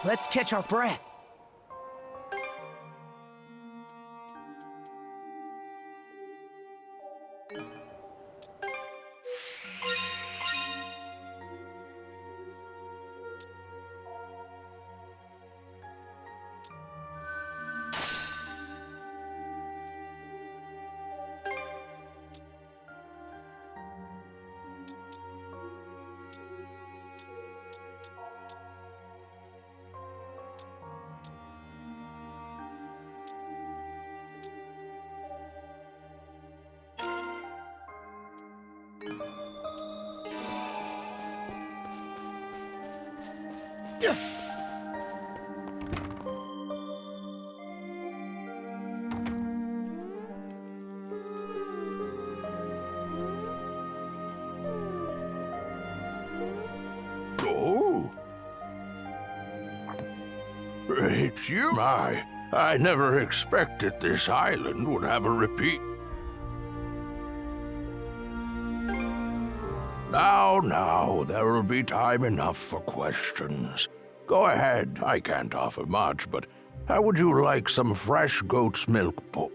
Let's catch our breath. Oh? It's you? I never expected this island would have a repeat. Now, there'll be time enough for questions. Go ahead, I can't offer much, but how would you like some fresh goat's milk pop?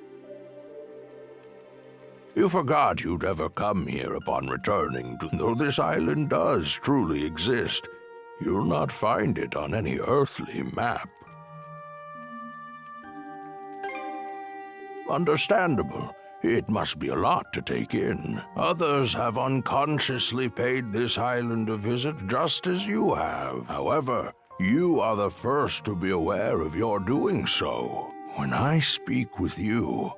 You forgot you'd ever come here upon returning, though this island does truly exist. You'll not find it on any earthly map. Understandable. It must be a lot to take in. Others have unconsciously paid this island a visit just as you have. However, you are the first to be aware of your doing so. When I speak with you,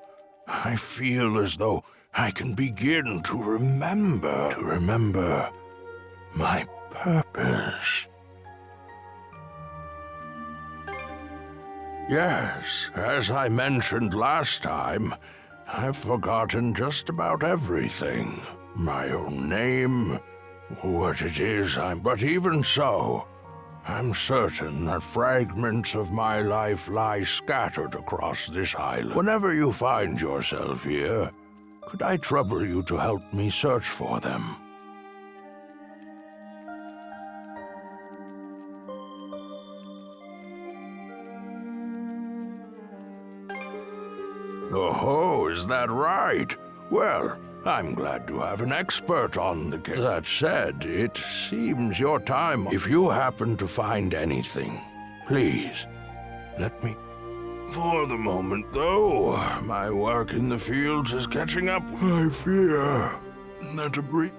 I feel as though I can begin to remember my purpose. Yes, as I mentioned last time, I've forgotten just about everything. My own name, what it is but even so, I'm certain that fragments of my life lie scattered across this island. Whenever you find yourself here, could I trouble you to help me search for them? Oh, is that right? Well, I'm glad to have an expert on the case. That said, it seems your time. If you happen to find anything, please, let me. For the moment, though, my work in the fields is catching up. I fear that a brief...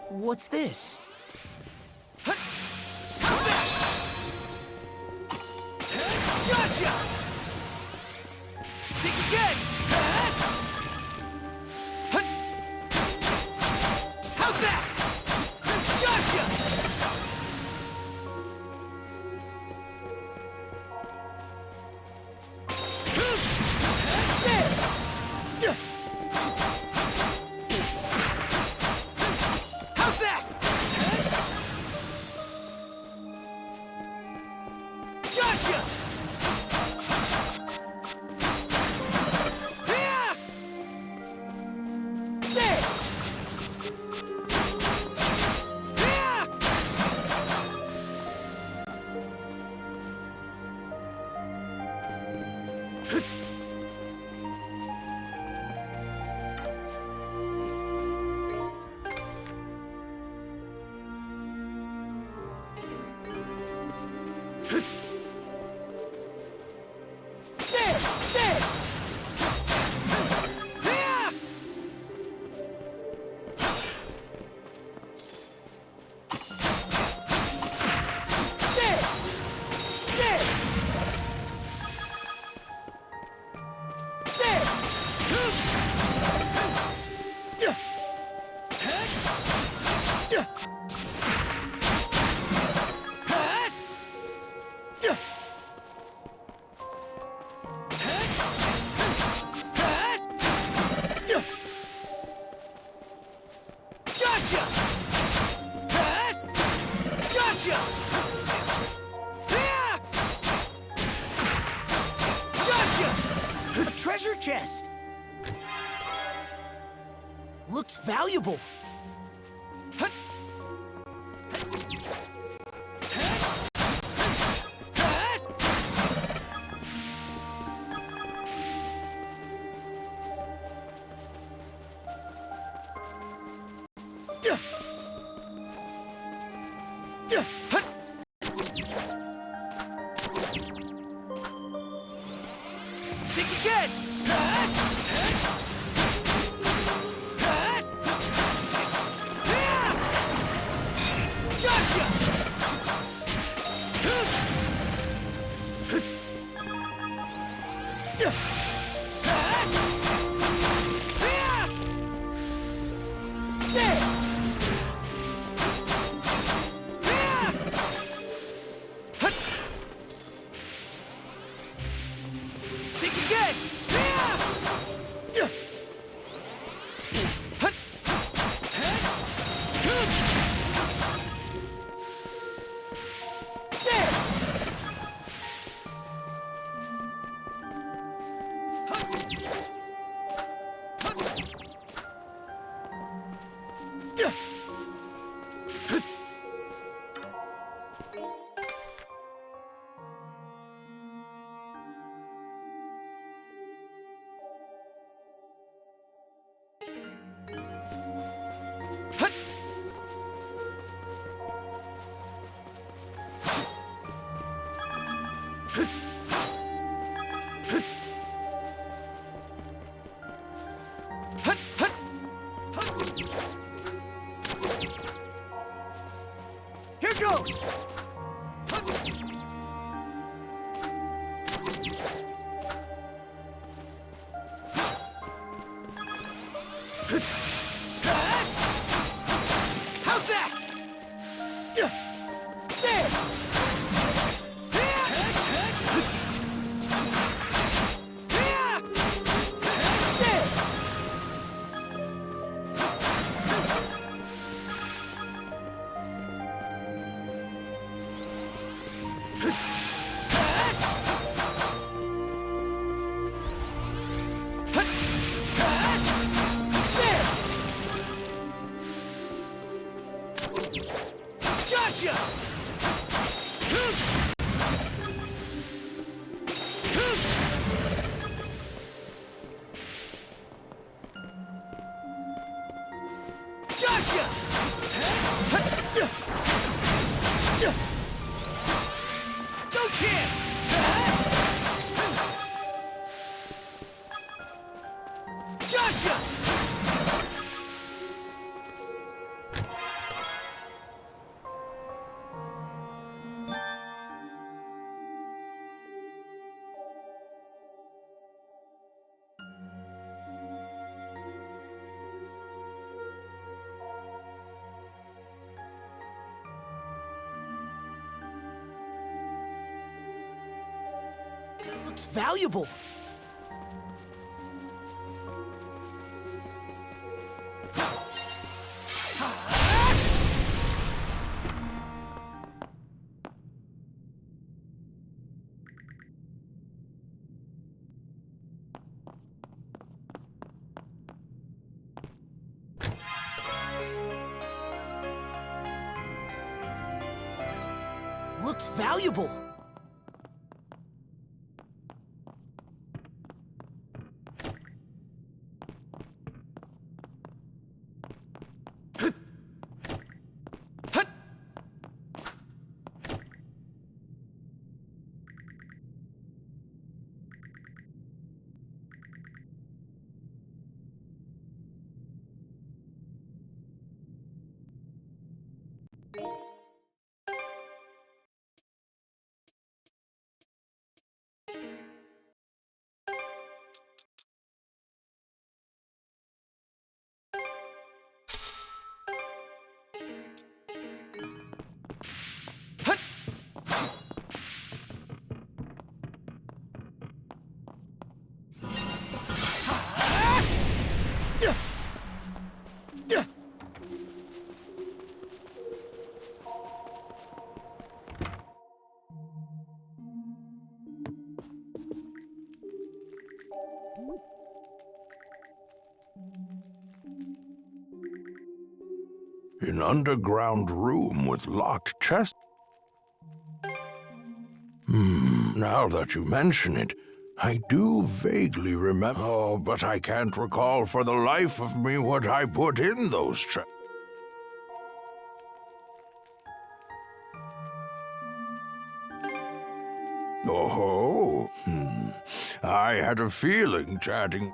What's this? Gotcha! Think again! How's that? Gotcha! How's that? treasure chest. Looks valuable. Think again! Gotcha! Think again! Here goes! How's that? There! Gotcha! Gotcha! No chance! Gotcha! Looks valuable. Looks valuable. An underground room with locked chests. Now that you mention it, I do vaguely remember. Oh, but I can't recall for the life of me what I put in those chests. Oh, I had a feeling chatting.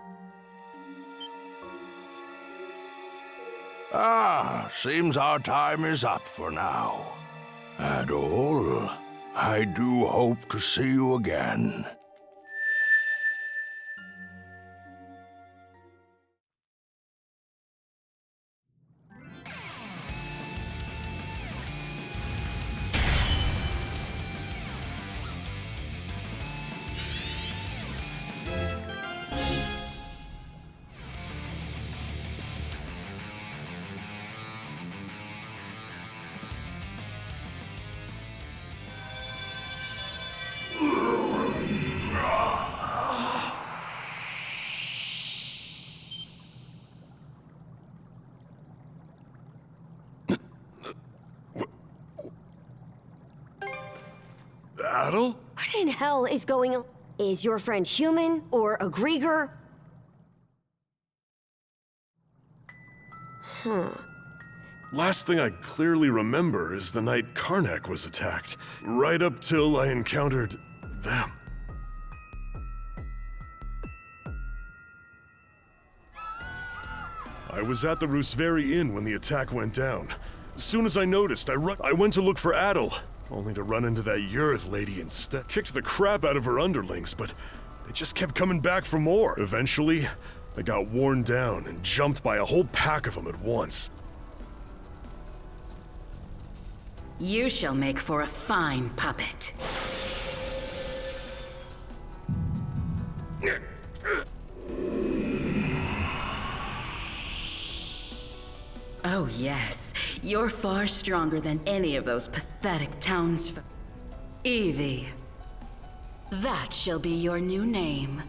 Seems our time is up for now. Adol, I do hope to see you again. Adol? What in hell is going on? Is your friend human or a Grieger? Last thing I clearly remember is the night Karnak was attacked, right up till I encountered them. I was at the Rooseveri Inn when the attack went down. As soon as I noticed, I went to look for Adol, only to run into that Yurth lady instead. Kicked the crap out of her underlings, but they just kept coming back for more. Eventually, I got worn down and jumped by a whole pack of them at once. You shall make for a fine puppet. Oh yes, you're far stronger than any of those pathetic townsfolk. Evie. That shall be your new name.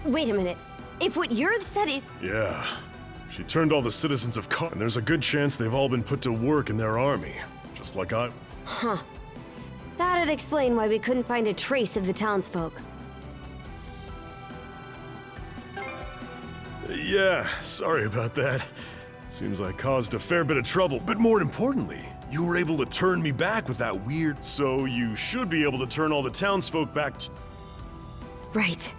Wait a minute. If what Yurth said is... Yeah. She turned all the citizens of Karnak, and there's a good chance they've all been put to work in their army. Just like I... Huh. That'd explain why we couldn't find a trace of the townsfolk. Yeah, sorry about that. Seems I caused a fair bit of trouble, but more importantly, you were able to turn me back with that weird... So you should be able to turn all the townsfolk back Right.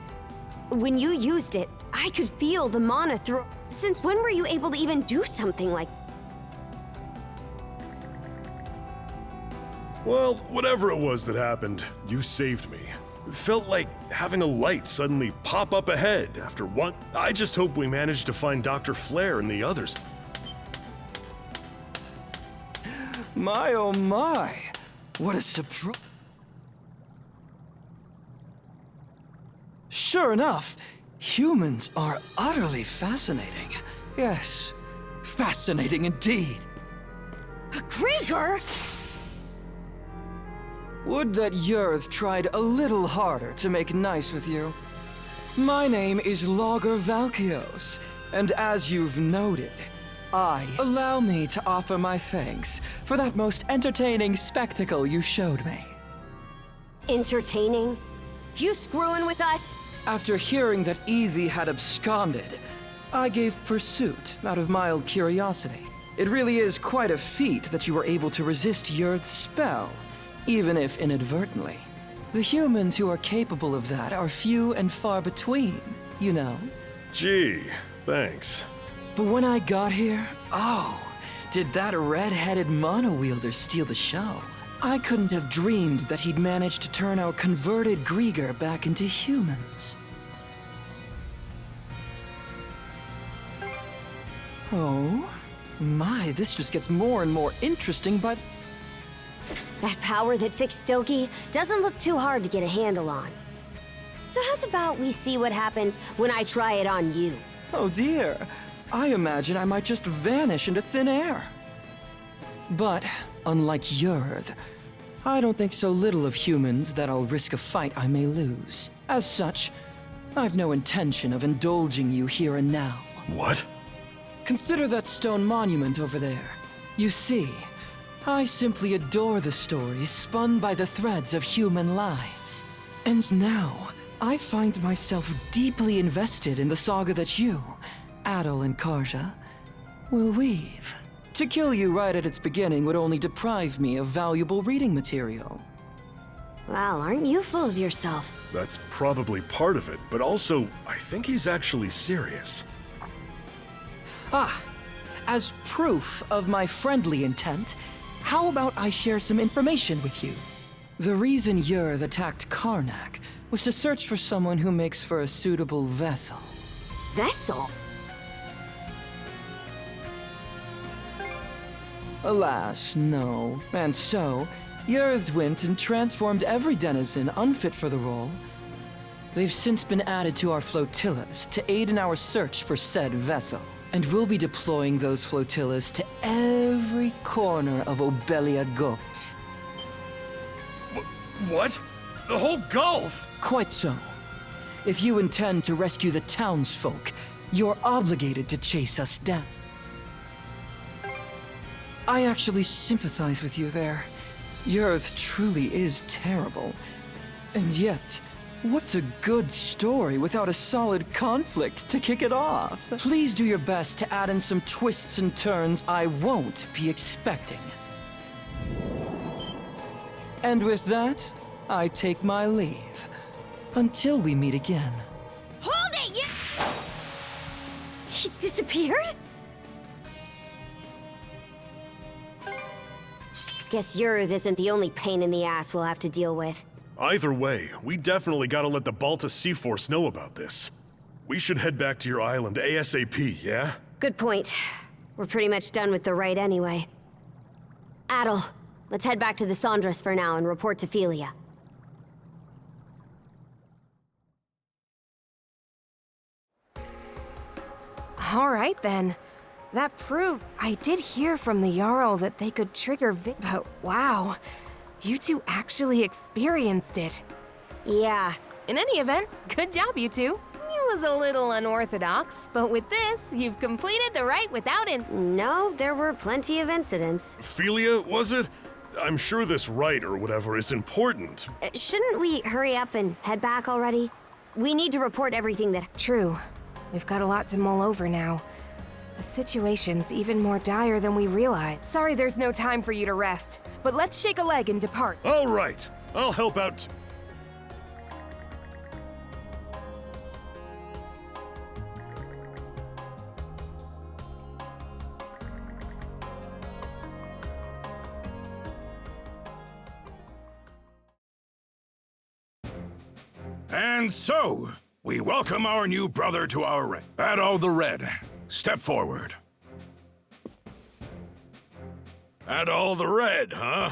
When you used it, I could feel the mana through... Since when were you able to even do something like... Well, whatever it was that happened, you saved me. It felt like having a light suddenly pop up ahead after one... I just hope we managed to find Dr. Flare and the others. My oh my! What a surprise! Sure enough, humans are utterly fascinating. Yes, fascinating indeed. A Grieger? Would that Yurth tried a little harder to make nice with you. My name is Logger Valkios, and as you've noted, allow me to offer my thanks for that most entertaining spectacle you showed me. Entertaining? You screwing with us? After hearing that Evie had absconded, I gave pursuit out of mild curiosity. It really is quite a feat that you were able to resist Yurth's spell, even if inadvertently. The humans who are capable of that are few and far between, you know. Gee, thanks. But when I got here, oh, did that red-headed mono-wielder steal the show. I couldn't have dreamed that he'd managed to turn our converted Grieger back into humans. Oh, my, this just gets more and more interesting, but... That power that fixed Doki doesn't look too hard to get a handle on. So how's about we see what happens when I try it on you? Oh dear, I imagine I might just vanish into thin air. But, unlike Yurth, I don't think so little of humans that I'll risk a fight I may lose. As such, I've no intention of indulging you here and now. What? Consider that stone monument over there. You see, I simply adore the stories spun by the threads of human lives. And now, I find myself deeply invested in the saga that you, Adol and Karja, will weave. To kill you right at its beginning would only deprive me of valuable reading material. Wow, aren't you full of yourself? That's probably part of it, but also, I think he's actually serious. As proof of my friendly intent, how about I share some information with you? The reason Yurth attacked Karnak was to search for someone who makes for a suitable vessel. Vessel? Alas, no. And so, Yurth went and transformed every denizen unfit for the role. They've since been added to our flotillas to aid in our search for said vessel. And we'll be deploying those flotillas to every corner of Obelia Gulf. What? The whole Gulf? Quite so. If you intend to rescue the townsfolk, you're obligated to chase us down. I actually sympathize with you there. Yurth truly is terrible. And yet, what's a good story without a solid conflict to kick it off? Please do your best to add in some twists and turns I won't be expecting. And with that, I take my leave. Until we meet again. Hold it, you... He disappeared? Guess Yurth isn't the only pain in the ass we'll have to deal with. Either way, we definitely gotta let the Balta Sea Force know about this. We should head back to your island ASAP, yeah? Good point. We're pretty much done with the rite anyway. Adol, let's head back to the Sondras for now and report to Philia. All right, then. That proved... I did hear from the Jarl that they could trigger but wow. You two actually experienced it. Yeah. In any event, good job, you two. It was a little unorthodox, but with this, you've completed the rite without it. No, there were plenty of incidents. Philia, was it? I'm sure this rite or whatever is important. Shouldn't we hurry up and head back already? We need to report everything that... True. We've got a lot to mull over now. The situation's even more dire than we realized. Sorry there's no time for you to rest, but let's shake a leg and depart. All right, I'll help out. And so, we welcome our new brother to our rank. Adol the Red, step forward. Adol the Red, huh?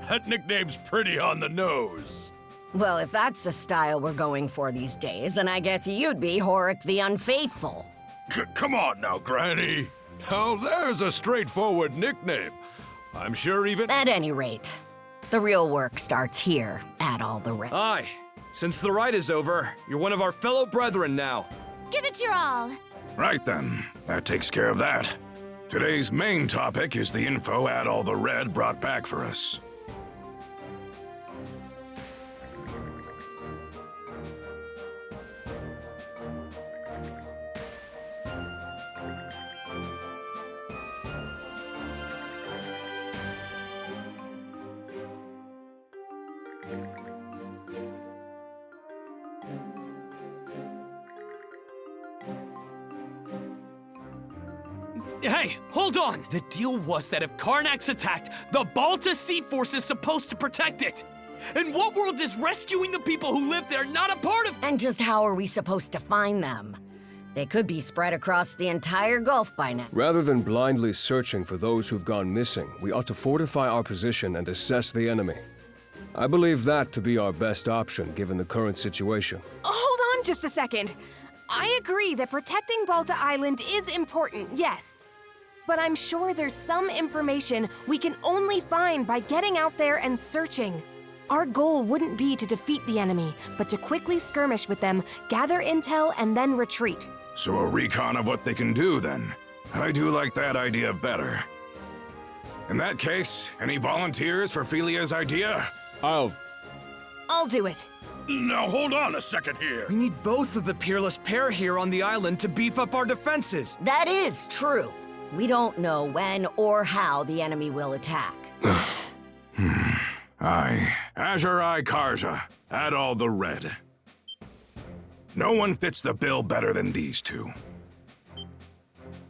That nickname's pretty on the nose. Well, if that's the style we're going for these days, then I guess you'd be Horik the Unfaithful. Come on now, Granny. Now there's a straightforward nickname. I'm sure even... At any rate, the real work starts here, Adol the Red. Aye. Since the rite is over, you're one of our fellow brethren now. Give it your all. Right then, that takes care of that. Today's main topic is the info Adol the Red brought back for us. Hey, hold on! The deal was that if Karnak's attacked, the Balta Sea Force is supposed to protect it! In what world is rescuing the people who live there not a part of— And just how are we supposed to find them? They could be spread across the entire Gulf by now. Rather than blindly searching for those who've gone missing, we ought to fortify our position and assess the enemy. I believe that to be our best option given the current situation. Hold on just a second. I agree that protecting Balta Island is important, yes. but I'm sure there's some information we can only find by getting out there and searching. Our goal wouldn't be to defeat the enemy, but to quickly skirmish with them, gather intel, and then retreat. So a recon of what they can do, then. I do like that idea better. In that case, any volunteers for Felia's idea? I'll do it. Now hold on a second here. We need both of the peerless pair here on the island to beef up our defenses. That is true. We don't know when or how the enemy will attack. Aye. Azure Eye Karja, Adol the Red. No one fits the bill better than these two.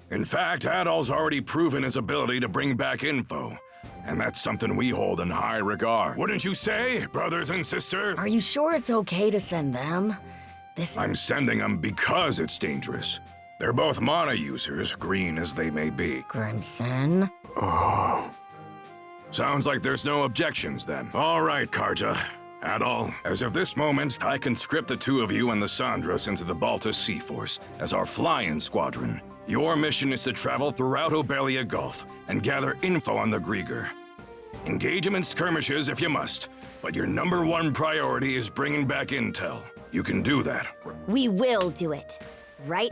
In fact, Adol's already proven his ability to bring back info, and that's something we hold in high regard. Wouldn't you say, brothers and sisters? Are you sure it's okay to send them? I'm sending them because it's dangerous. They're both mana users, green as they may be. Crimson? Oh. Sounds like there's no objections then. All right, Karja. Adol, as of this moment, I conscript the two of you and the Sandras into the Balta Sea Force as our fly-in squadron. Your mission is to travel throughout Obelia Gulf and gather info on the Grieger. Engage them in skirmishes if you must, but your #1 priority is bringing back intel. You can do that. We will do it. Right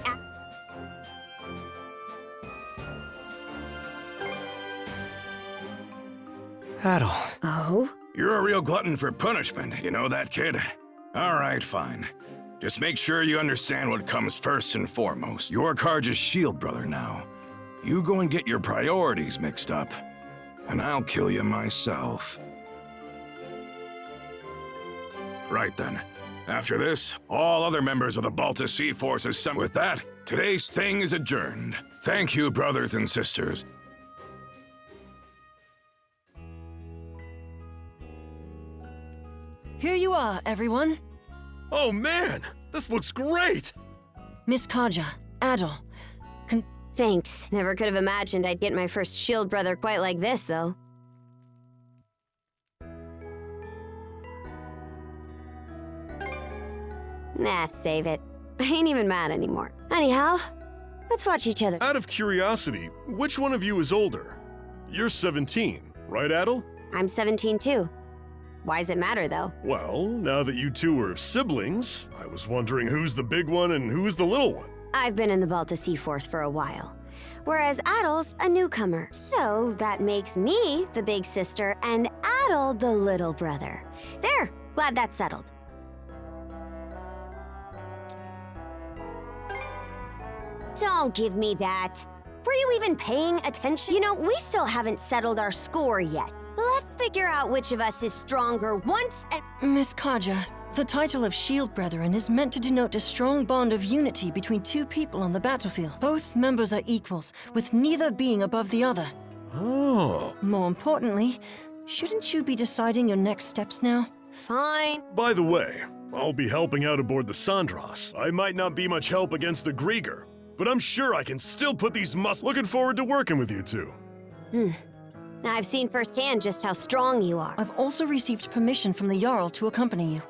Adol. Oh? You're a real glutton for punishment, you know that, kid? All right, fine. Just make sure you understand what comes first and foremost. You're Karja's shield brother now. You go and get your priorities mixed up, and I'll kill you myself. Right then. After this, all other members of the Balta Sea Force is summoned. With that, today's thing is adjourned. Thank you, brothers and sisters. Here you are, everyone. Oh man, this looks great! Miss Karja, Adol. Thanks. Never could have imagined I'd get my first shield brother quite like this, though. Nah, save it. I ain't even mad anymore. Anyhow, let's watch each other. Out of curiosity, which one of you is older? You're 17, right, Adol? I'm 17 too. Why does it matter, though? Well, now that you two are siblings, I was wondering who's the big one and who's the little one. I've been in the Balta Sea Force for a while, whereas Adol's a newcomer. So that makes me the big sister and Adol the little brother. There, glad that's settled. Don't give me that. Were you even paying attention? You know, we still haven't settled our score yet. Let's figure out which of us is stronger once and— Miss Karja, the title of Shield Brethren is meant to denote a strong bond of unity between two people on the battlefield. Both members are equals, with neither being above the other. Oh. More importantly, shouldn't you be deciding your next steps now? Fine. By the way, I'll be helping out aboard the Sandras. I might not be much help against the Grieger, but I'm sure I can still put these Looking forward to working with you two. I've seen firsthand just how strong you are. I've also received permission from the Jarl to accompany you.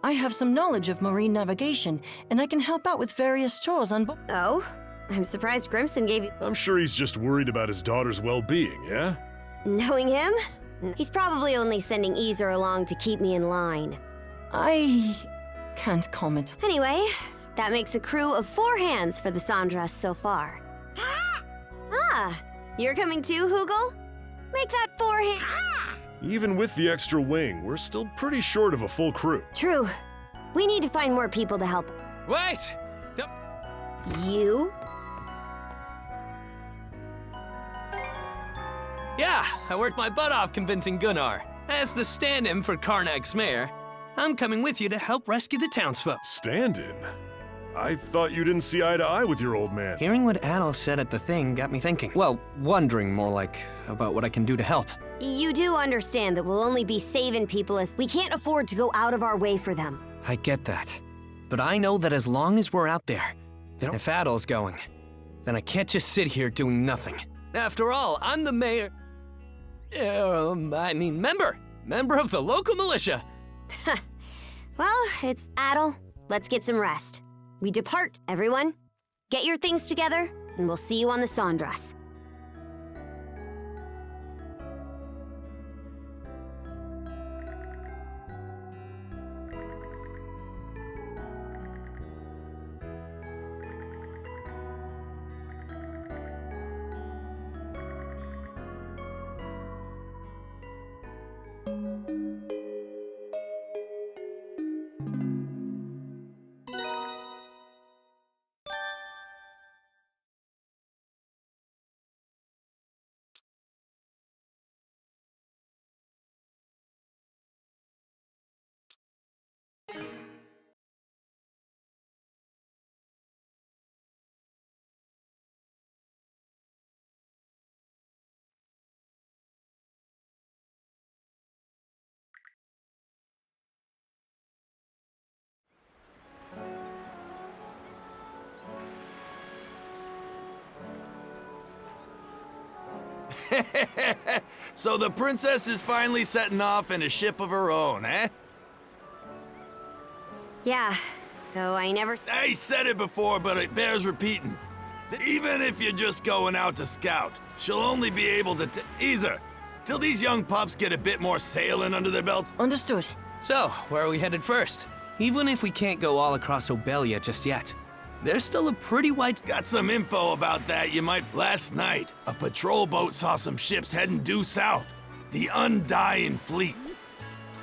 I have some knowledge of marine navigation, and I can help out with various chores on board. Oh? I'm surprised Crimson gave you— I'm sure he's just worried about his daughter's well-being, yeah? Knowing him? He's probably only sending Easer along to keep me in line. I can't comment. Anyway, that makes a crew of 4 hands for the Sandras so far. Ah, you're coming too, Hugel? Make that 4 hands. Even with the extra wing, we're still pretty short of a full crew. True. We need to find more people to help. Wait! You? Yeah, I worked my butt off convincing Gunnar. As the stand-in for Karnak's mayor, I'm coming with you to help rescue the townsfolk. Stand-in? I thought you didn't see eye to eye with your old man. Hearing what Adol said at the thing got me thinking. Well, wondering more like about what I can do to help. You do understand that we'll only be saving people as we can't afford to go out of our way for them. I get that. But I know that as long as we're out there, if Adol's going, then I can't just sit here doing nothing. After all, I'm the mayor. Member of the local militia. Well, it's Adol. Let's get some rest. We depart, everyone. Get your things together, and we'll see you on the Sandras. So the princess is finally setting off in a ship of her own, eh? Yeah, though I never... I said it before, but it bears repeating. Even if you're just going out to scout, she'll only be able to ease her till these young pups get a bit more sailing under their belts. Understood. So, where are we headed first? Even if we can't go all across Obelia just yet, there's still a pretty wide... Got some info about that you might... Last night, a patrol boat saw some ships heading due south. The Undying Fleet.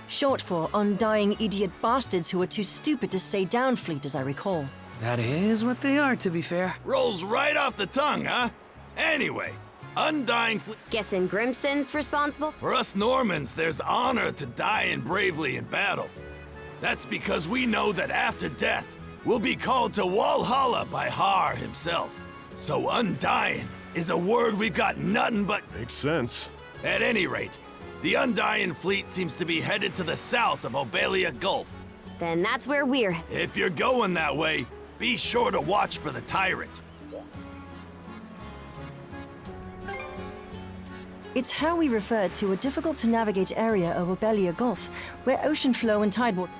Short for undying idiot bastards who are too stupid to stay down fleet, as I recall. That is what they are, to be fair. Rolls right off the tongue, huh? Anyway, Undying Fleet... Guessing Grimson's responsible? For us Normans, there's honor to dying bravely in battle. That's because we know that after death, we'll be called to Walhalla by Har himself. So Undying is a word we've got nothing but... Makes sense. At any rate, the Undying Fleet seems to be headed to the south of Obelia Gulf. Then that's where we're headed. If you're going that way, be sure to watch for the tyrant. It's how we refer to a difficult-to-navigate area of Obelia Gulf, where ocean flow and tide water...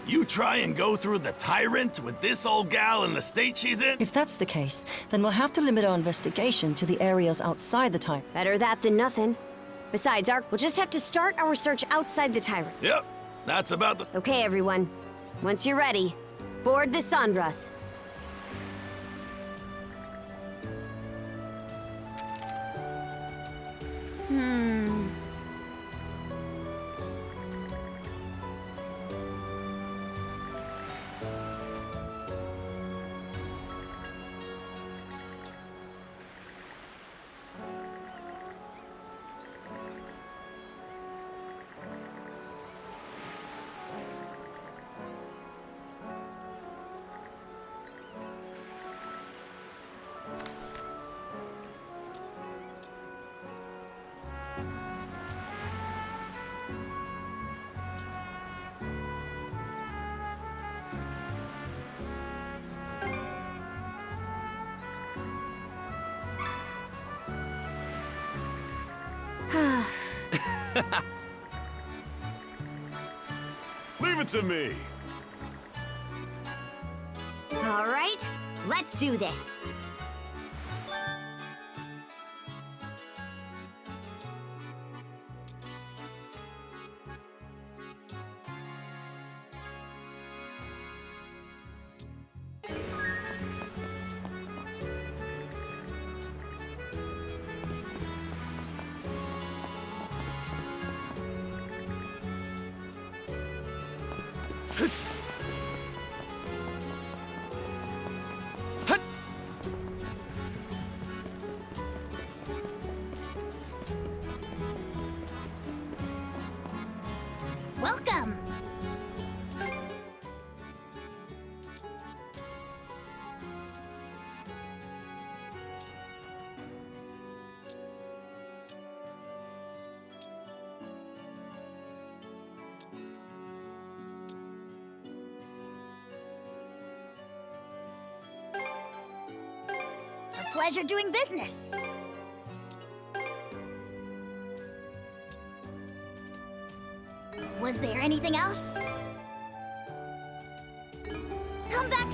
You try and go through the tyrant with this old gal in the state she's in? If that's the case, then we'll have to limit our investigation to the areas outside the tyrant. Better that than nothing. Besides, we'll just have to start our search outside the tyrant. Yep, that's about the... Okay, everyone. Once you're ready, board the Sandras. Leave it to me. All right, let's do this. Welcome! A pleasure doing business. Was there anything else? Come back.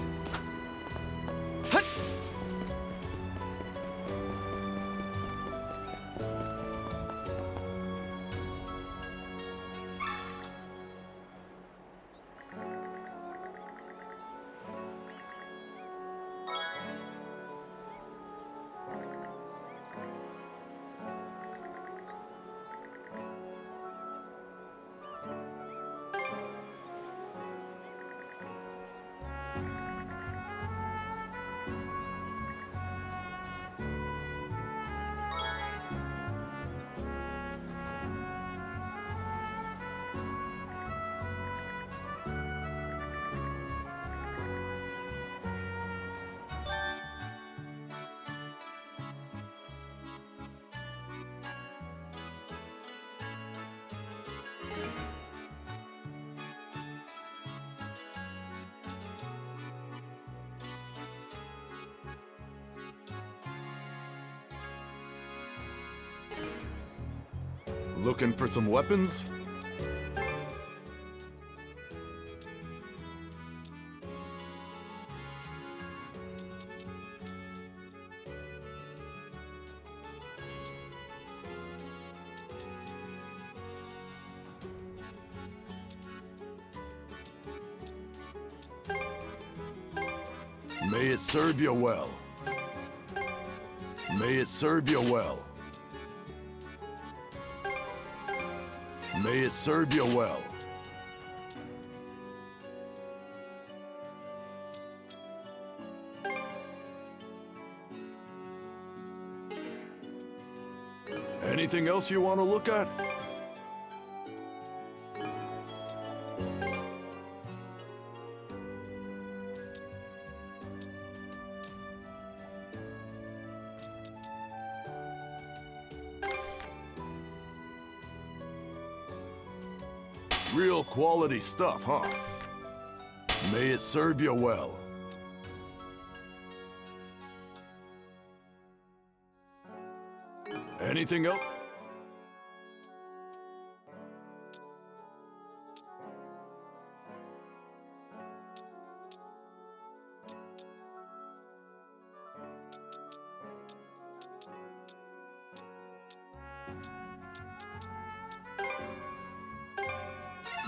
Looking for some weapons? May it serve you well. May it serve you well. May it serve you well. Anything else you want to look at? Real quality stuff, huh? May it serve you well. Anything else?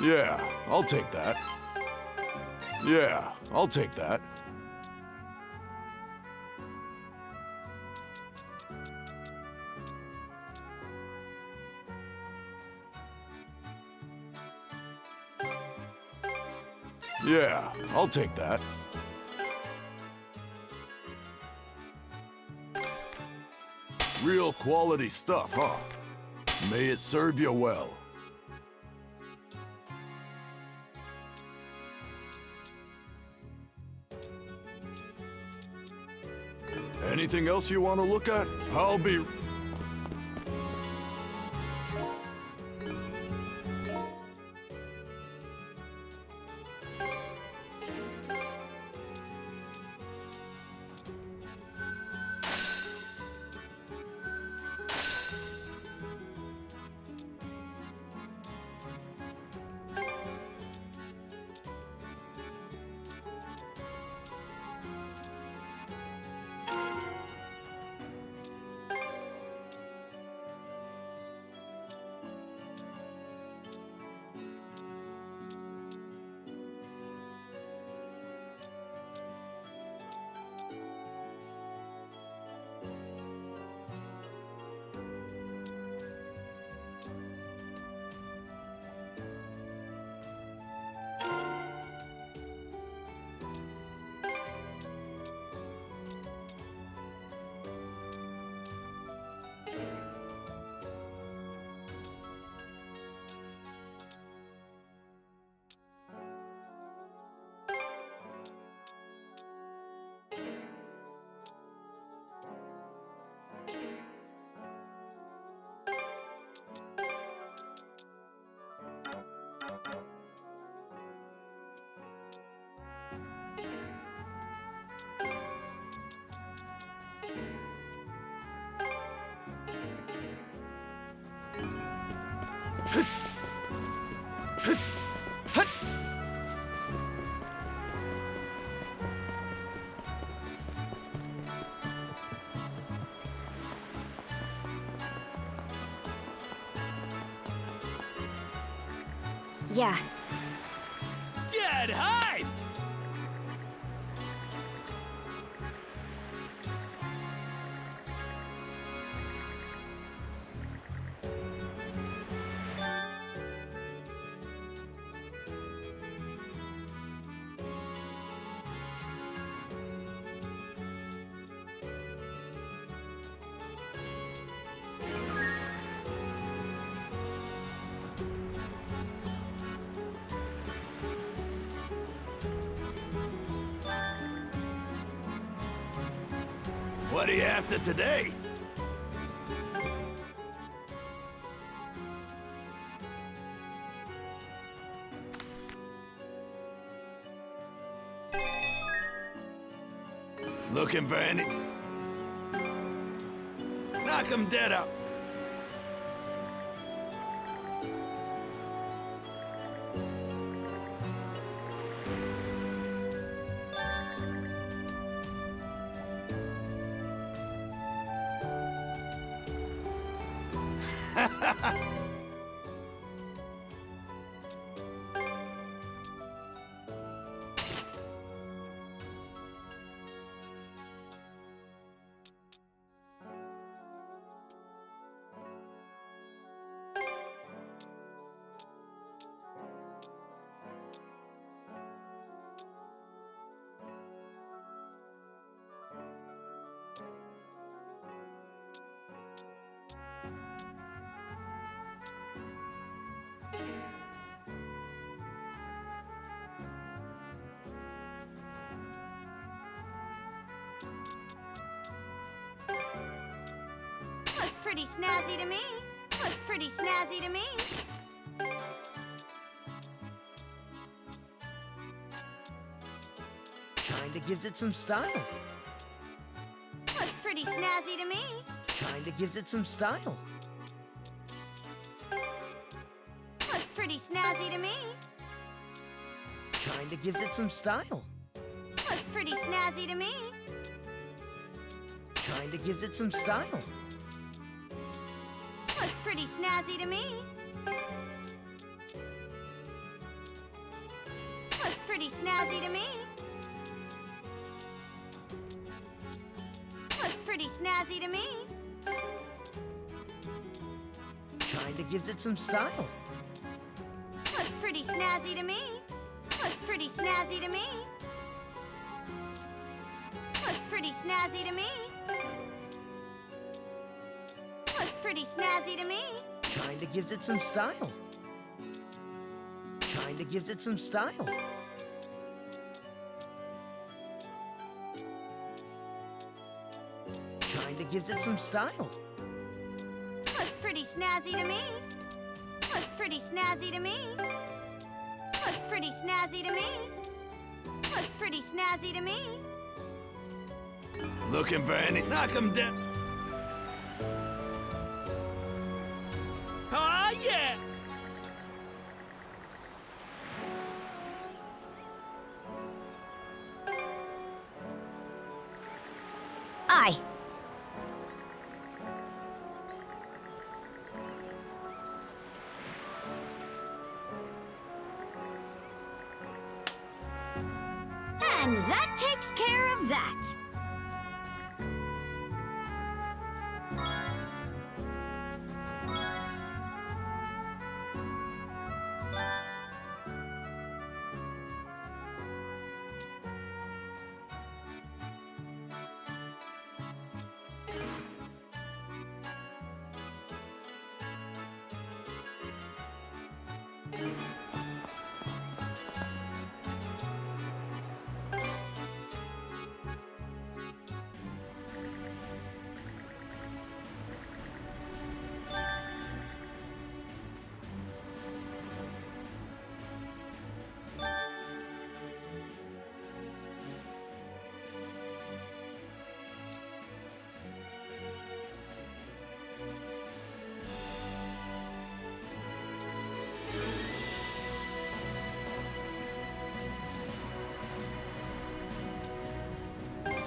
Yeah, I'll take that. Yeah, I'll take that. Yeah, I'll take that. Real quality stuff, huh? May it serve you well. Anything else you want to look at? I'll be... Yeah. Get hype! What are you after today? Looking for any... Knock him dead out. pretty snazzy to me. Looks pretty snazzy to me. Kinda gives it some style. Looks pretty snazzy to me. Kinda gives it some style. Looks pretty snazzy to me. Kinda gives it some style. Looks pretty snazzy to me. Kinda gives it some style. Looks pretty snazzy to me. Looks pretty snazzy to me. Looks pretty snazzy to me. Kinda gives it some style. Looks pretty snazzy to me. Looks pretty snazzy to me. Looks pretty snazzy to me. Looks pretty snazzy to me. Kinda gives it some style. Kinda gives it some style. Kinda gives it some style. Looks pretty snazzy to me. Looks pretty snazzy to me. Looks pretty snazzy to me. Looks pretty snazzy to me. Looking for any... Knock 'em down. Ah, yeah! Aye. And that takes care of that.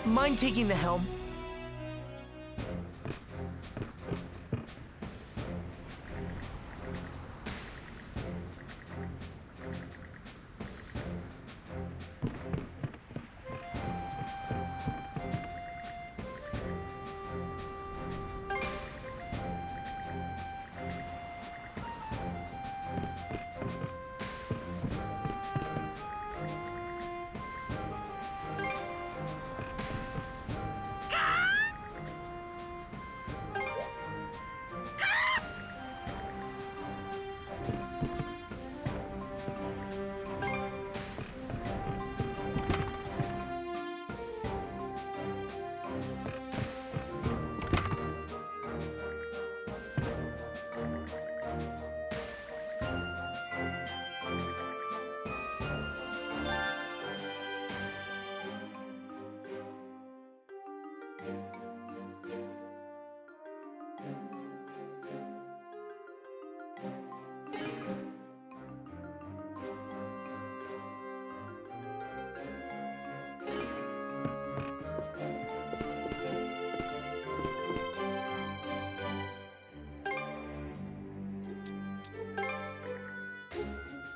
Mind taking the helm?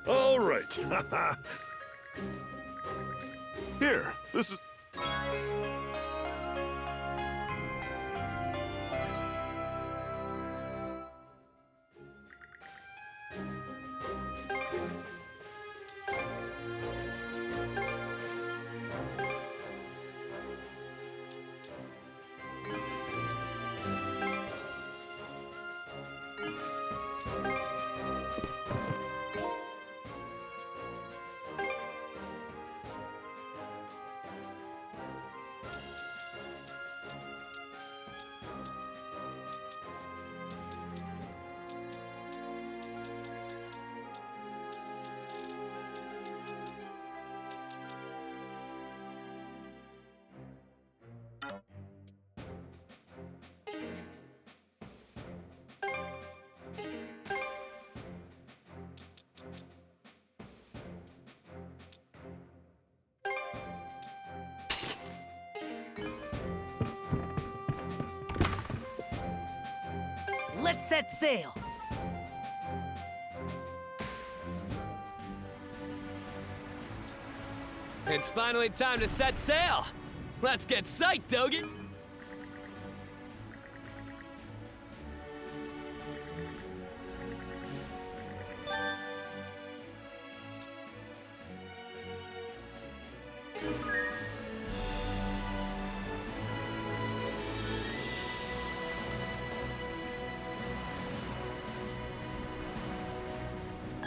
All right. Here, this is... let's set sail. It's finally time to set sail. Let's get psyched, Dogen.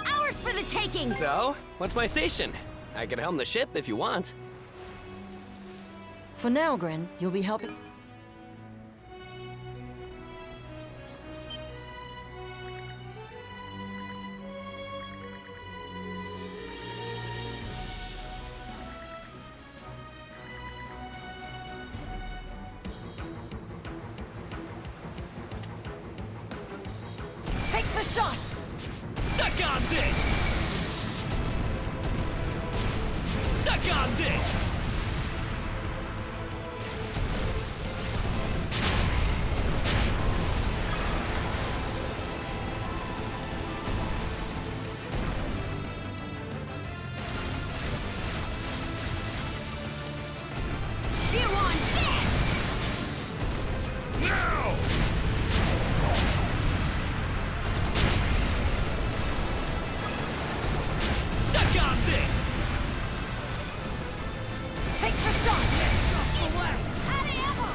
Ours for the taking! So, what's my station? I can helm the ship if you want. For now, Gren, you'll be helping. Take the shot! Suck on this! Suck on this! Chew on this! Now! Suck on this! Take the shot! Shot for West! Out of ammo!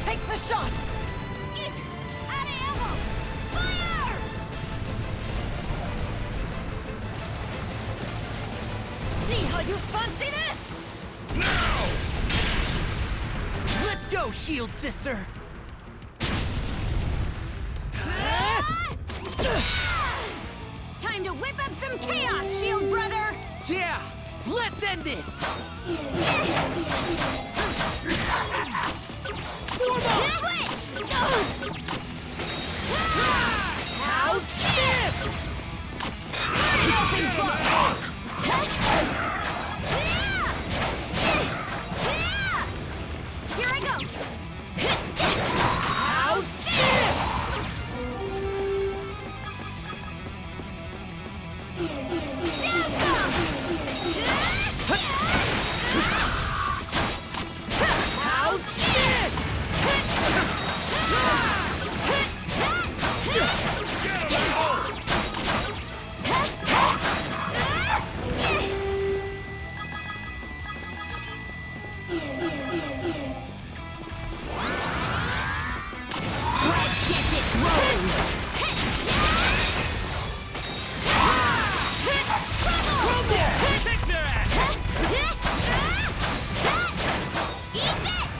Take the shot! Skit! Out of ammo! Fire! See how you fancy this? Now! Let's go, Shield Sister! Time to whip up some chaos, Shield Brother! Yeah! Let's end this! Switch! How's this? Open book! Here I go! How's this? Down some! How's this? Let's get this rolling! Kick their ass! Eat this!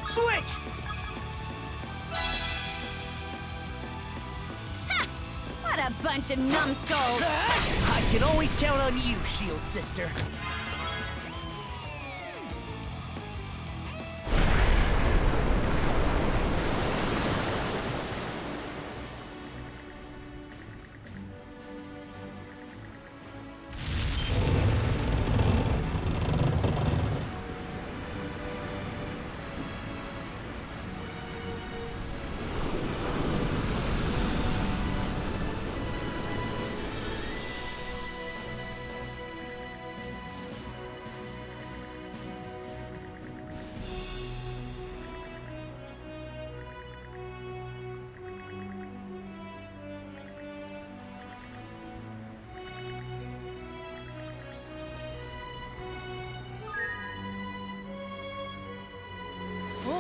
Switch! What a bunch of numbskulls! I can always count on you, Shield Sister.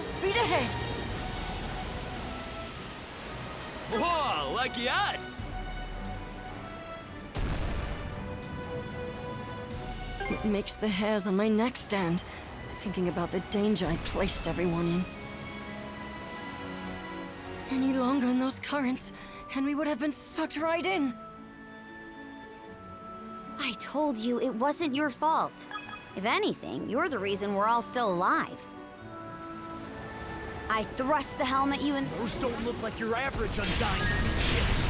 Full speed ahead! Whoa, lucky us! It makes the hairs on my neck stand, thinking about the danger I placed everyone in. Any longer in those currents, and we would have been sucked right in. I told you it wasn't your fault. If anything, you're the reason we're all still alive. I thrust the helm at you and— Those don't look like your average undying ships.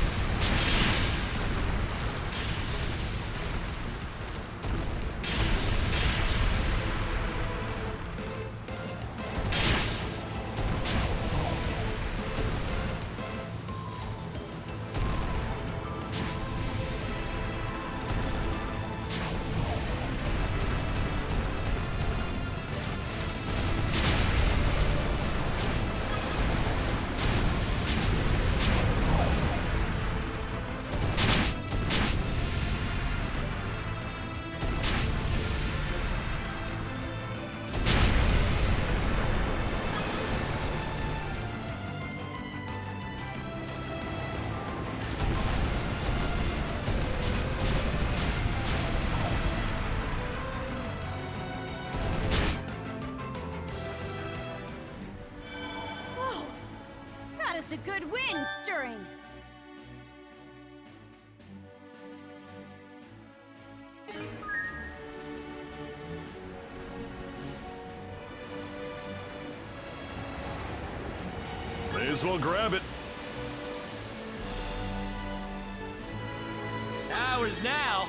A good wind stirring. May as well grab it. Ours now.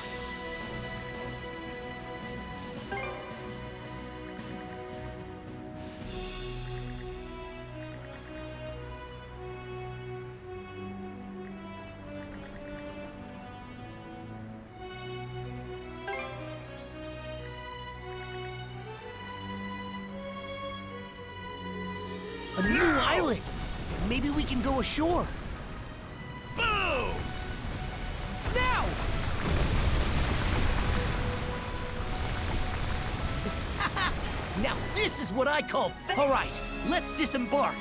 A new island! Maybe we can go ashore. Boom! Now! Now this is what I call— All right, let's disembark.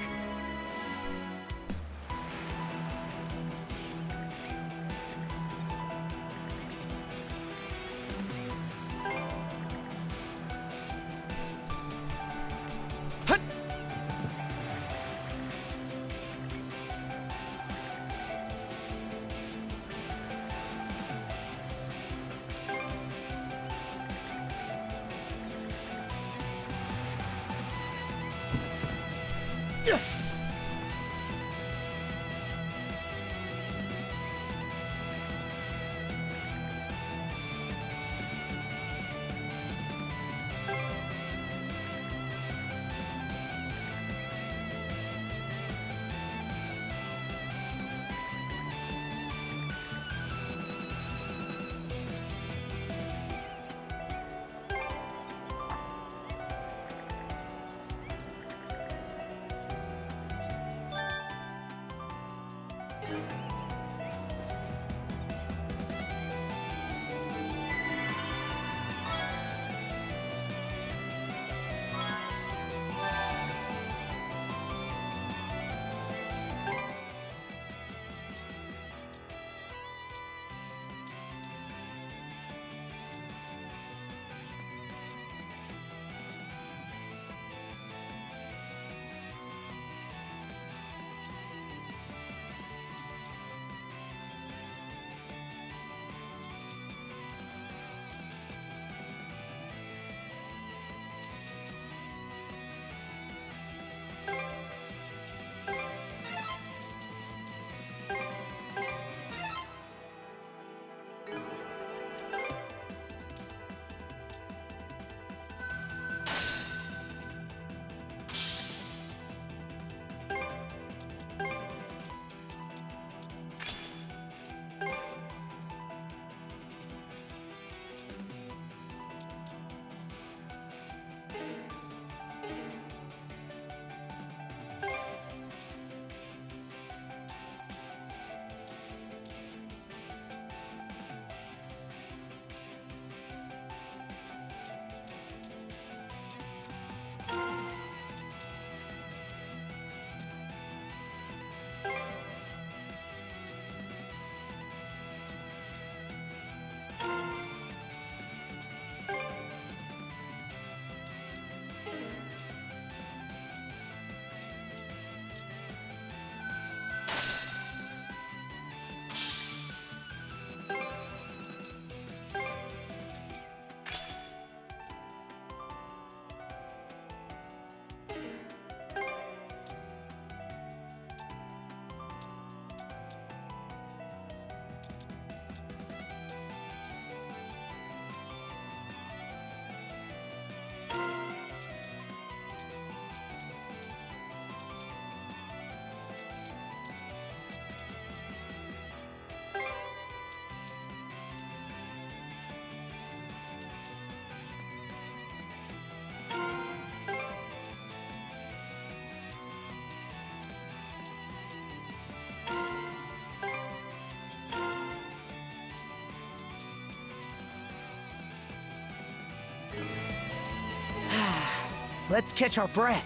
Let's catch our breath.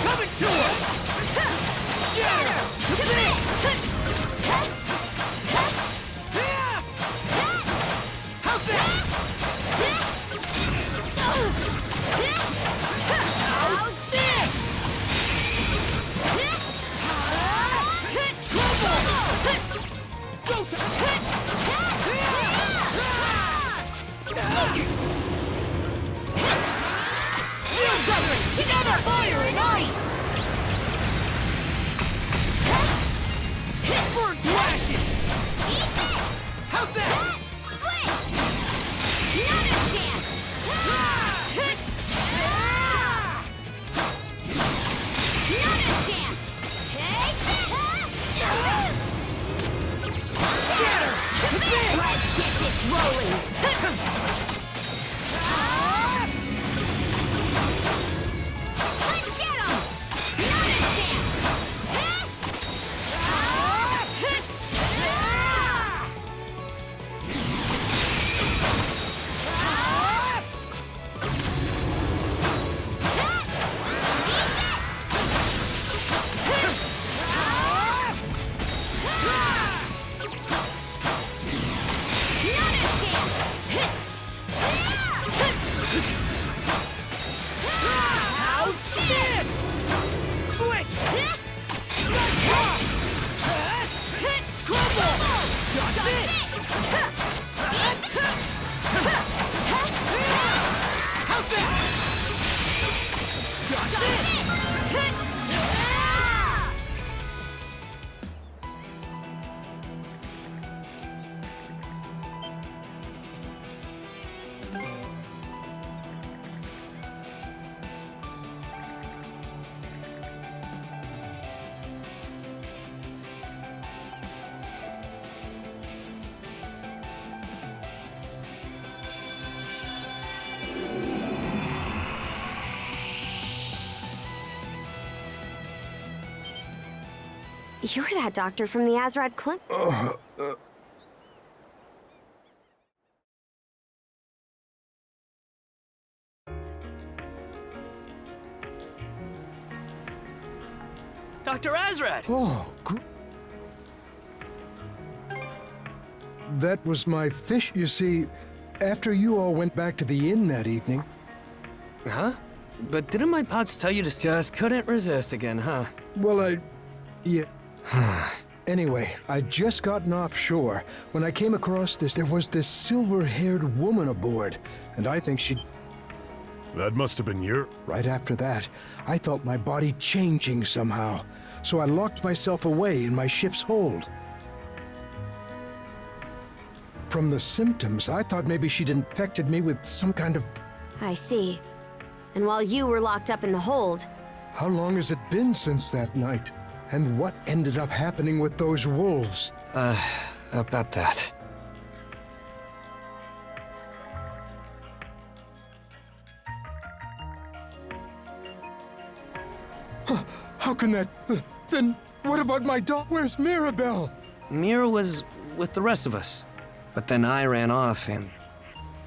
Coming to us! Shatter! How's that? How's this? Go together! Fire and ice! Burn to ashes! Eat this! How's that? Switch! Another chance! Another chance! Take Shatter! To bits! Let's get this rolling! You're that doctor from the Azrad Clip. Dr. Azrad! Oh, that was my fish. You see, after you all went back to the inn that evening... Huh? But didn't my pops tell you to just couldn't resist again, huh? Well, yeah. Anyway, I'd just gotten offshore when I came across this. There was this silver-haired woman aboard, and I think she... That must have been your... Right after that, I felt my body changing somehow, so I locked myself away in my ship's hold. From the symptoms, I thought maybe she'd infected me with some kind of... I see. And while you were locked up in the hold... How long has it been since that night? And what ended up happening with those wolves? About that. How can that... then what about my dog? Where's Mirabelle? Mira was with the rest of us. But then I ran off, and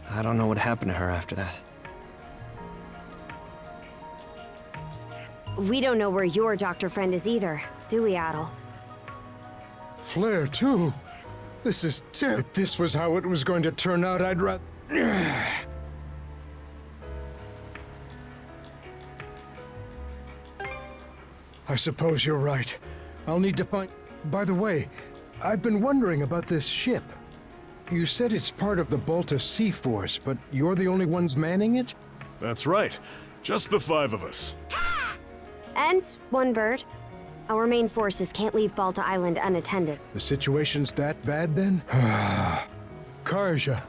I don't know what happened to her after that. We don't know where your doctor friend is either, do we, Adol? Flair, too. This is terrible. If this was how it was going to turn out, I'd rather... I suppose you're right. I'll need to find... By the way, I've been wondering about this ship. You said it's part of the Balta Sea Force, but you're the only ones manning it? That's right. Just the 5 of us. And one bird. Our main forces can't leave Balta Island unattended. The situation's that bad then? Karja,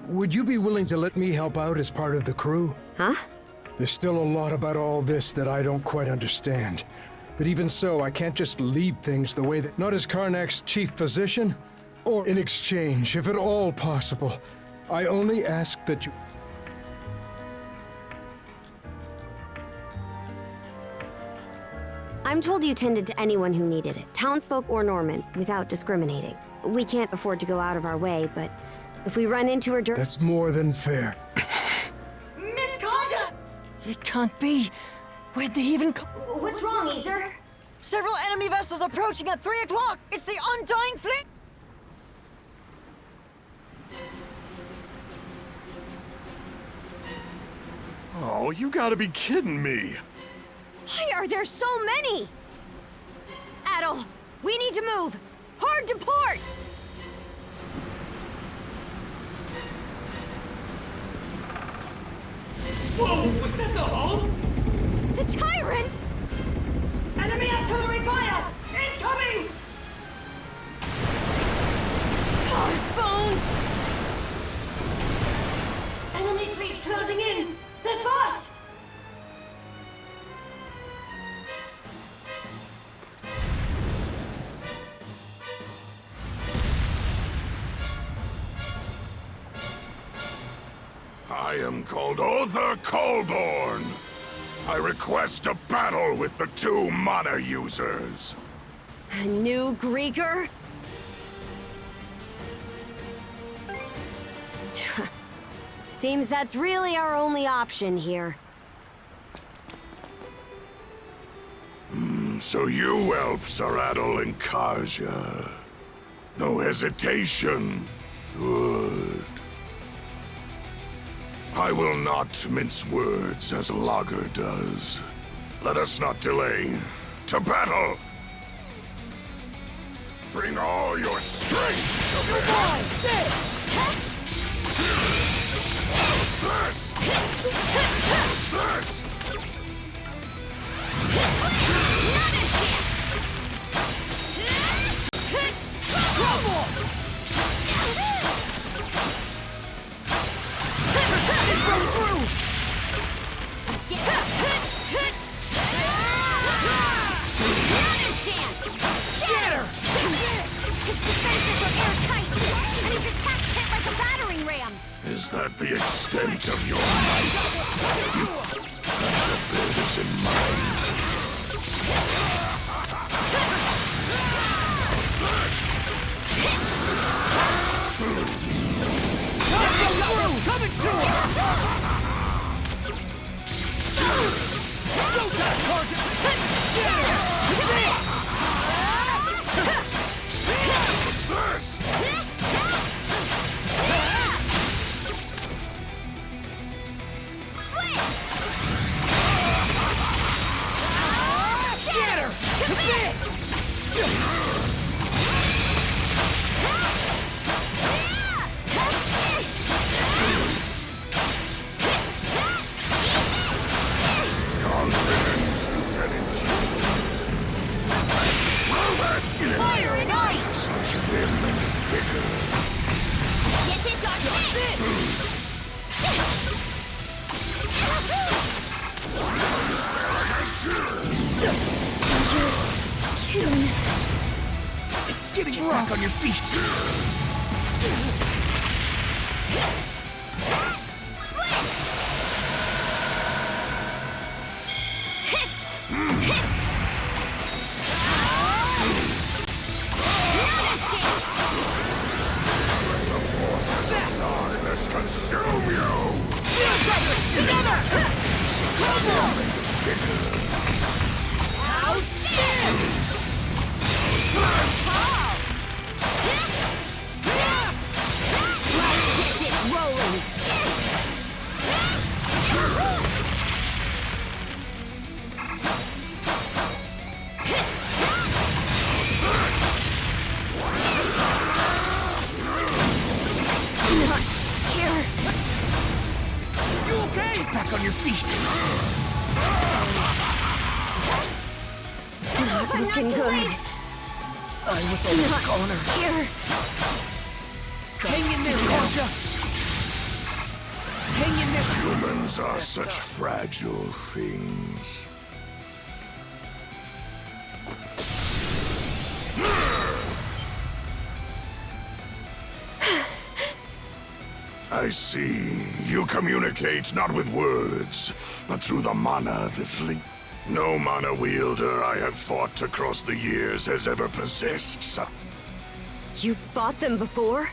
would you be willing to let me help out as part of the crew? Huh? There's still a lot about all this that I don't quite understand. But even so, I can't just leave things the way that... Not as Karnak's chief physician, or in exchange, if at all possible. I only ask that you... I'm told you tended to anyone who needed it, townsfolk or Norman, without discriminating. We can't afford to go out of our way, but if we run into her during... That's more than fair. Miss Karja! It can't be. Where'd they even come? What's wrong, Ether? Several enemy vessels approaching at 3 o'clock! It's the Undying Fleet! Oh, you gotta be kidding me. Why are there so many? Adol, we need to move. Hard to port! Whoa, was that the hull? The tyrant! Enemy artillery fire! Incoming! Cars, bones! Enemy fleet's closing in! They're fast! I am called Other Colborn. I request a battle with the 2 mana users. A new Greeker? Seems that's really our only option here. So you whelps are Adol and Karja. No hesitation. Good. I will not mince words as Lager does. Let us not delay. To battle! Bring all your strength to bear! This! Is that the extent of your might? The bird is in mind. Coming to her! Go down, Karja! Shatter! To this! Fire and ice! Such vim and vigor. Get this on this! Kidding. It's getting you back on your feet. Darkness consume you! Together! How's this? Let's get this rolling! You okay? Back on your feet. looking good. I was almost Not cornered. here. Hang in there, Karja! Hang in there! Humans are such fragile things. I see. You communicate not with words, but through the mana that link. No mana wielder I have fought across the years has ever possessed such. You fought them before?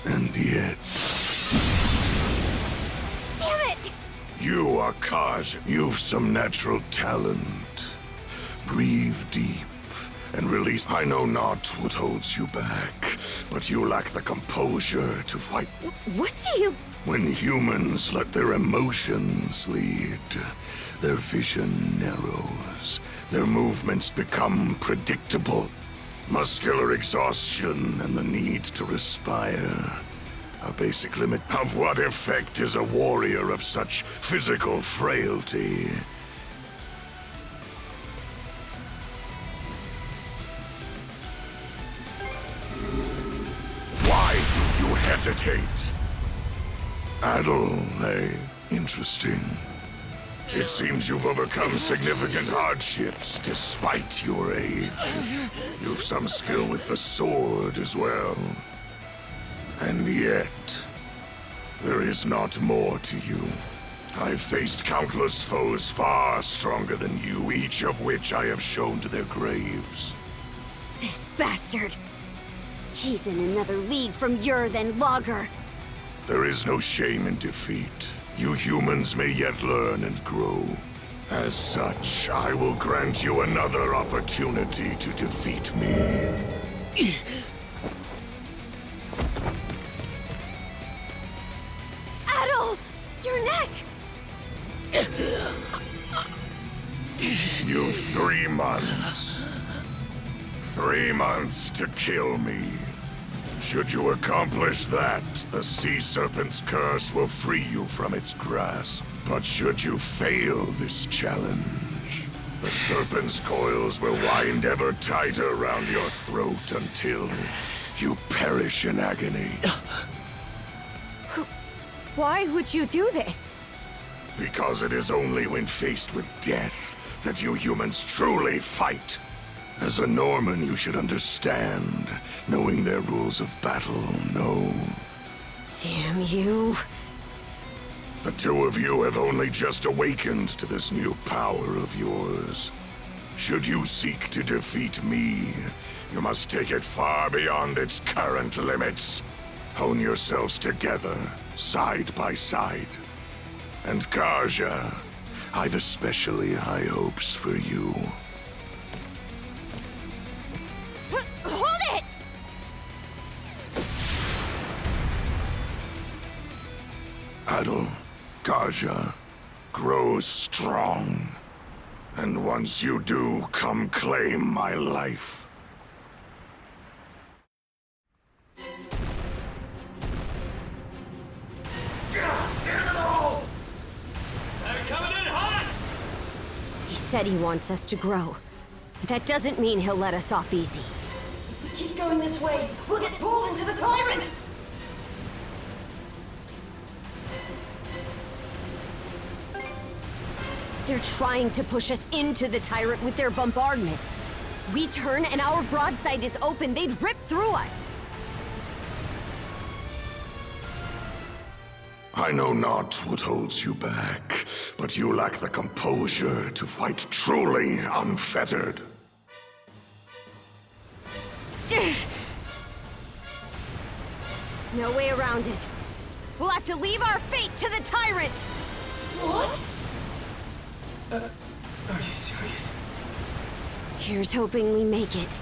And yet, Damn it! you are Karja. You've some natural talent. Breathe deep and release. I know not what holds you back, but you lack the composure to fight. What do you... When humans let their emotions lead, their vision narrows, their movements become predictable. Muscular exhaustion and the need to respire are basic limit. Of what effect is a warrior of such physical frailty? Why do you hesitate? Adol, eh? Interesting. It seems you've overcome significant hardships despite your age. You've some skill with the sword as well. And yet, there is not more to you. I've faced countless foes far stronger than you, each of which I have shown to their graves. This bastard. He's in another league from Ur than Lager. There is no shame in defeat. You humans may yet learn and grow. As such, I will grant you another opportunity to defeat me. Adol! Your neck! You've 3 months. 3 months to kill me. Should you accomplish that, the Sea Serpent's curse will free you from its grasp. But should you fail this challenge, the Serpent's coils will wind ever tighter around your throat until you perish in agony. Why would you do this? Because it is only when faced with death that you humans truly fight. As a Norman, you should understand, knowing their rules of battle, no. Damn you. The 2 of you have only just awakened to this new power of yours. Should you seek to defeat me, you must take it far beyond its current limits. Hone yourselves together, side by side. And Karja, I've especially high hopes for you. Hold it! Adol, Karja, grow strong. And once you do, come claim my life. Damn it all! They're coming in hot! He said he wants us to grow. But that doesn't mean he'll let us off easy. If we keep going this way, we'll get pulled into the tyrant! They're trying to push us into the tyrant with their bombardment. We turn and our broadside is open, they'd rip through us. I know not what holds you back, but you lack the composure to fight truly unfettered. No way around it. We'll have to leave our fate to the tyrant! What? Are you serious? Here's hoping we make it.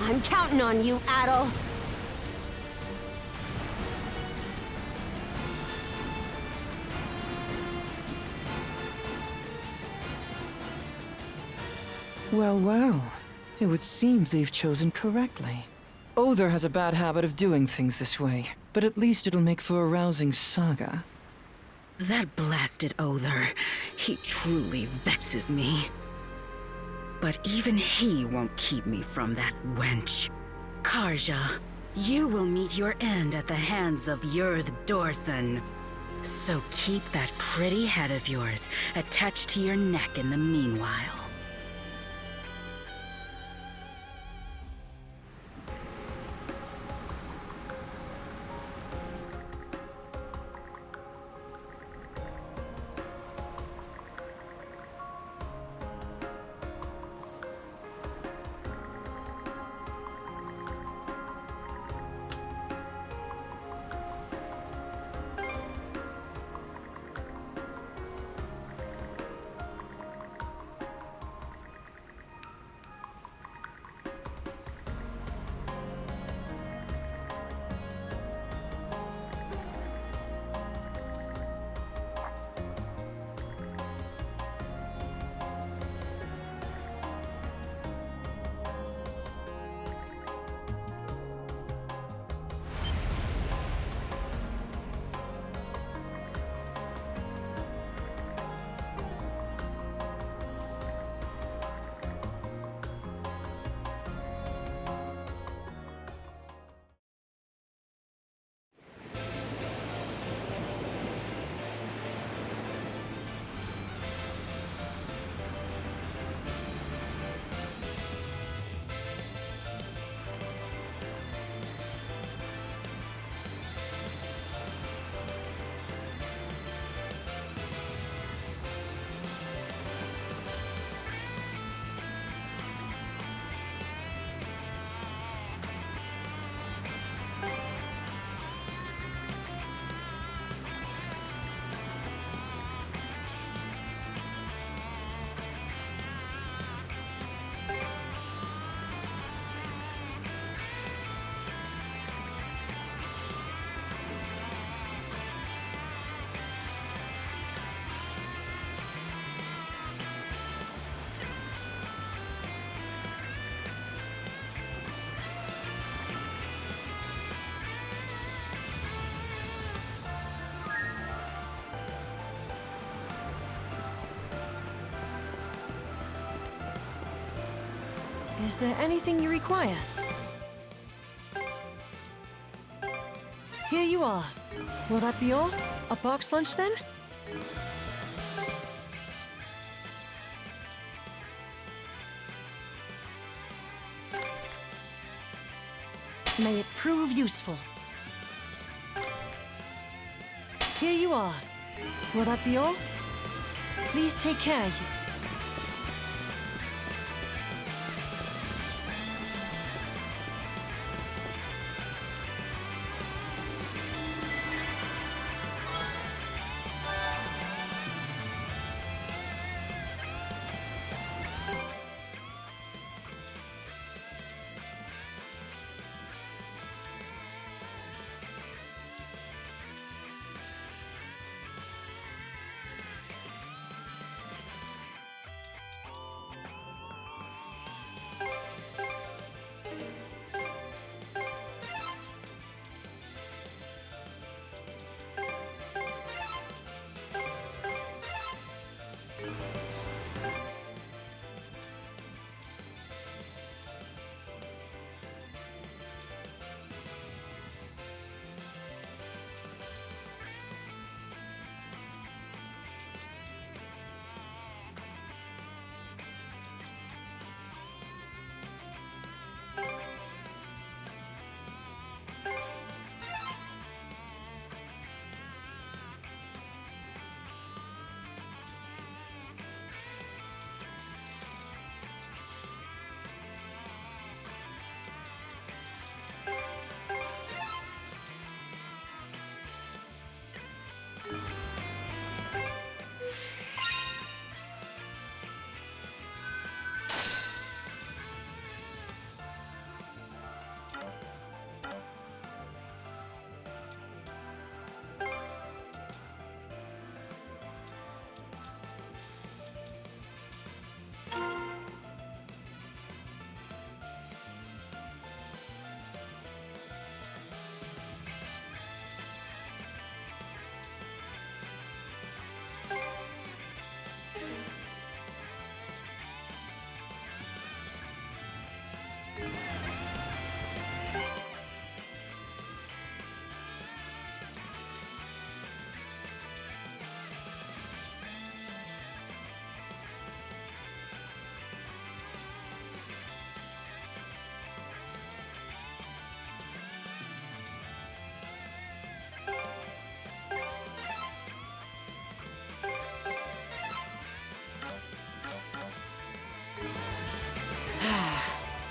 I'm counting on you, Adol. Well, well. It would seem they've chosen correctly. Other has a bad habit of doing things this way, but at least it'll make for a rousing saga. That blasted Other. He truly vexes me. But even he won't keep me from that wench. Karja, you will meet your end at the hands of Yurth Dorson. So keep that pretty head of yours attached to your neck in the meanwhile. Is there anything you require? Here you are. Will that be all? A box lunch then? May it prove useful. Here you are. Will that be all? Please take care.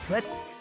Let's